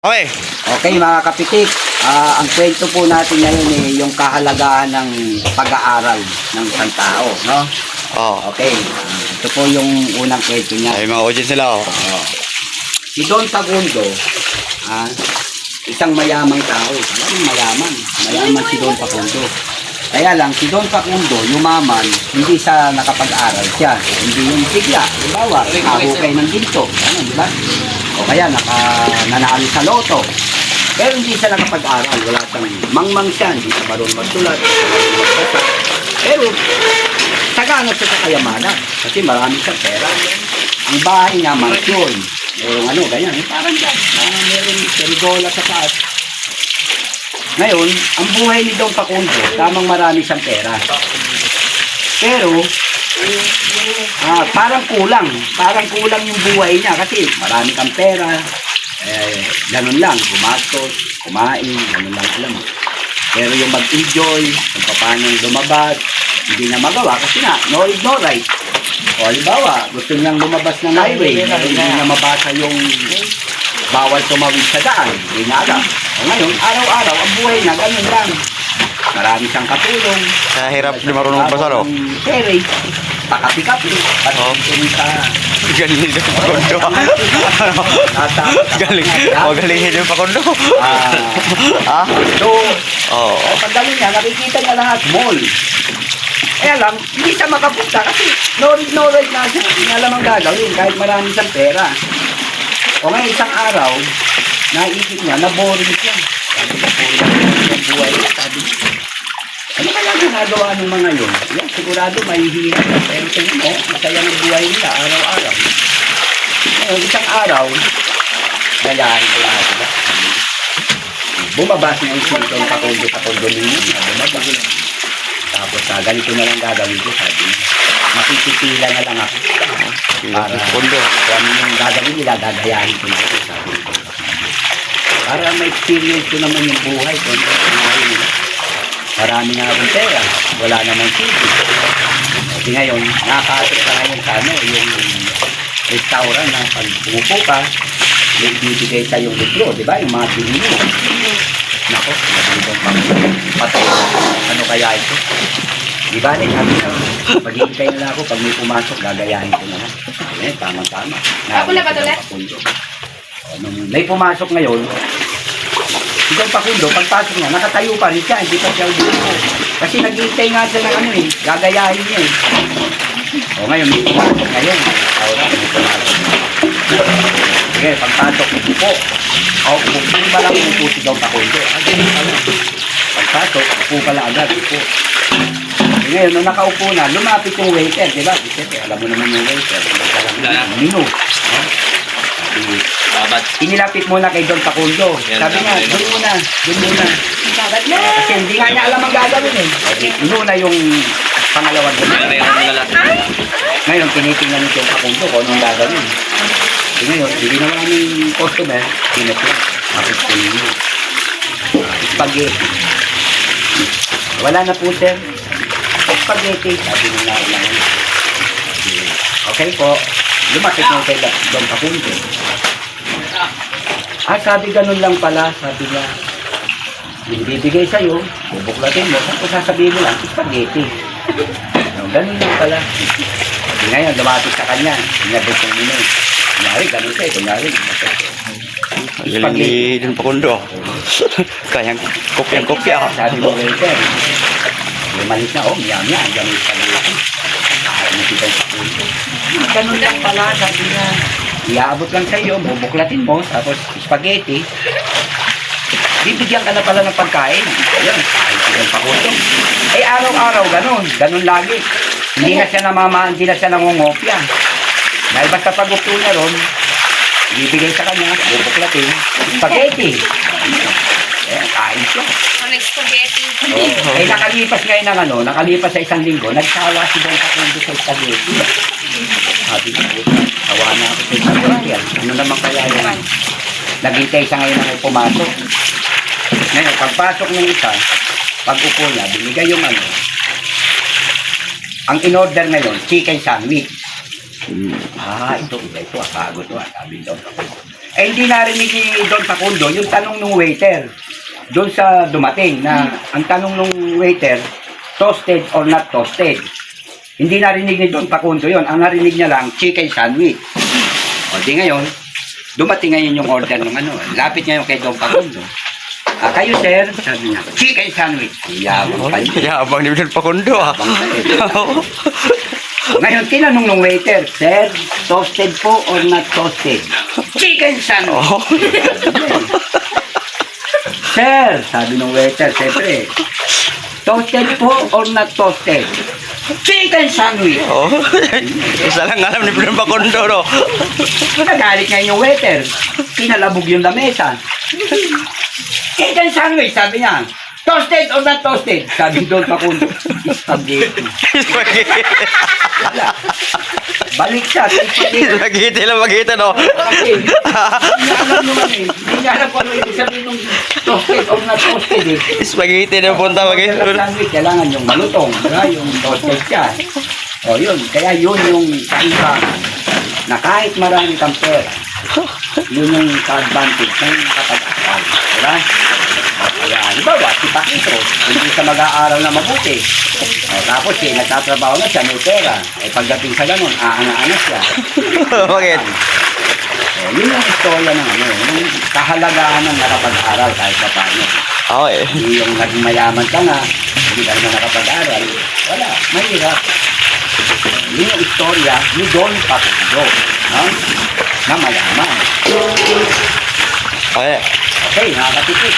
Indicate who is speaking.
Speaker 1: Okay.
Speaker 2: Okay mga kapitik, ang kwento po natin ngayon yung kahalagahan ng pag-aaral ng isang tao, no?
Speaker 1: Oh.
Speaker 2: Okay, ito po yung unang kwento niya.
Speaker 1: Ay, mga audience nila, oh.
Speaker 2: Si Don Facundo, isang mayamang tao. Mayaman si Don Facundo. Kaya lang, si Don Facundo, yumaman, hindi sa nakapag-aral siya. Hindi yung bigla. Dibawa, nakahukay ng ginto. Ano, diba? O kaya, nanalo sa loto. Pero hindi siya nakapag-aral. Wala siyang mangmang siya. Hindi siya marunong magsulat. Pero, sagana siya sa kayamanan. Kasi marami siyang pera. Ang bahay niya, mansyon. Merong ano, ganyan. Parang dyan. Merong perigola sa taas. Ngayon, ang buhay ni Don Facundo, tamang marami siyang pera. Pero, parang kulang. Parang kulang yung buhay niya kasi marami kang pera. Ganun lang, gumastos, kumain, ganun lang sila. Pero yung mag-enjoy, kung paano lumabas, hindi na magawa kasi na, no right. O halimbawa, gusto niyang lumabas ng highway, hindi na mabasa yung bawal tumawid sa daan, hindi na alam. O ngayon, araw-araw, ang buhay na, ganun lang. Marami siyang katulong.
Speaker 1: Hirap di marunong magbasa, no?
Speaker 2: Ferry, pakapi-kapi, pati sa...
Speaker 1: Galing din yung pakondo. Galing yung pakondo.
Speaker 2: So, pagdating niya, nakikita niya lahat, mall. Kaya lang, hindi siya makapunta kasi no right na siya. Hindi alam ang gagawin kahit marami siyang pera. O ngayon, isang araw, naisip niya, na-boring siya. Sabi niya, boring ang buhay. Sabi niya, ano kaya ginagawa ng mga yun? Yan, sigurado mahihirap na. Pero tingin mo, masaya ng buhay nila araw-araw. Ngayon, isang araw, gayahin ko na sila. Bumabas na yung sintong pakundo ninyo. Bumabas. Tapos, ganito na lang gagawin ko, sabi niya. Makikipila na lang ako. Para kung ano yung gagawin nila, gagayahin ko na. Sabi ko. Para ma-experience ko naman yung buhay ko. Marami na akong pera. Wala namang sisi. Kasi ngayon, nakakasok ka ngayon sa yung restaurant na pag pumupo ka, may bibigay sa yung libro, di ba? Yung mga bili mo. Nako, nabibigong patay. Ano kaya ito? Di ba? Sabi na, maghihintay na ako pag may pumasok, gagayahin ko na lang. Tama-tama.
Speaker 3: Ako na ba ito, Les?
Speaker 2: May pumasok ngayon, si Don Facundo, pagpasok niya, nakatayo pa rin siya, hindi pa siya ubuko. Kasi naghihintay nga siya ng gagayahin niya eh. O ngayon, may pumasok ngayon. Ahora, may pumasok. Sige, pagpasok, upo. O, upo ba lang upo si Don Facundo? Pagpasok, upo pala agad, upo. Ngayon, nung nakaupo na, lumapit yung waiter, di ba? Siyempre, alam mo naman yung waiter. Mino. Inilapit muna kay Don Facundo. Sabi niya, doon muna. Kasi hindi nga niya alam ang gagawin eh. Inuna yung pangalawang doon. Ngayon, tinitingnan ni Don Facundo kung anong gagawin. Ngayon, hindi naman yung customer, pinatla. Tapos niya. Spaghetti. Wala na po, sir. Spaghetti. Sabi nila lang. Okay po. Lumapit mo kay Don Facundo. Sabi ganun lang pala. Sabi niya, bibigay sa'yo, bubuklatin mo, kung sasabihin mo lang, spaghetti. Ganun lang pala. Ngayon, lumapit sa kanya. Sinabot yung mino. Kunyari, ganun siya. Kunyari,
Speaker 1: Galing din pakondo. Kayang kopya.
Speaker 2: Sabi mo kayo, sir. Lumalis na, miyam-miyam. Ganun spaghetti. Ganun lang pala, sabi niya. Iaabot lang sa iyo, bubuklatin mo, tapos spaghetti. Bibigyan ka na pala ng pagkain. Ayun, ay Facundo. Araw-araw ganun lagi. Hindi na siya nangungopya. Dahil basta pag-upo niya ron, bibigay sa kanya, bubuklatin, spaghetti. Kain siya.
Speaker 3: Spaghetti.
Speaker 2: Nakalipas sa isang linggo, nagsawa si Don Facundo sa spaghetti. Sabi ko, sawa na ako sa spaghetti. Ano naman kaya yan? Naghintay siya ngayon na pumasok. Ngayon, pagpasok ng isa, pag-upo niya, binigay yung ang in-order ngayon, chicken sandwich. Ito, pagod to. Sabi daw. Eh, hindi narinig ni Don Facundo yung tanong ng waiter doon sa dumating na ang tanong ng waiter, toasted or not toasted. Hindi narinig ni Don Facundo yon. Ang narinig niya lang, chicken sandwich. O di ngayon, dumating ngayon yung order ng ano. Lapit ngayon kay Don Facundo. Kayo sir, sabi niya, chicken sandwich. Yabang pa niya.
Speaker 1: Yabang ni Don Facundo ah.
Speaker 2: Ngayon, tinanong ng waiter, sir, toasted po or not toasted? Chicken sandwich.
Speaker 1: Oh.
Speaker 2: Sir, sabi ng waiter, siyempre, toasted po or not toasted? Chicken sandwich.
Speaker 1: Oh. Isa lang alam ni Don Facundo no.
Speaker 2: Nagalit ngayon yung waiter. Pinalabog yung lamesa. Chicken sandwich, sabi niya. Toasted or not toasted? Sabi doon Facundo. Spaghetti.
Speaker 1: Spaghetti.
Speaker 2: Balik siya. Spaghetti.
Speaker 1: Spaghetti lang makita no.
Speaker 2: Kasi, hindi niya alam naman eh. Hindi niya alam kung ano yung sabihin ng toasted or not toasted eh.
Speaker 1: Spaghetti na punta
Speaker 2: Chicken
Speaker 1: makita.
Speaker 2: sandwich, kailangan yung malutong. Diba? Yung toasted siya. O yun. Kaya yun yung kaiba na kahit marami kang pera, yun yung ka-advantage ng nakapag-aral. Diba? Kaya, halimbawa, si Pakito, hindi siya mag-aaral na mabuti. O, tapos nagtatrabaho na siya, may pera. Eh, pagdating sa ganun, aana-ana siya.
Speaker 1: Bakit?
Speaker 2: O, yun yung istorya ng ano, yung kahalagahan ng nakapag-aral kahit pa paano.
Speaker 1: Okay.
Speaker 2: Hindi yung naging mayaman ka nga, hindi ka naman nakapag-aral, wala, mahirap. Yun yung istorya ni Don Facundo, no? Na mayaman.
Speaker 1: Okay.
Speaker 2: Okay, nakakatipid.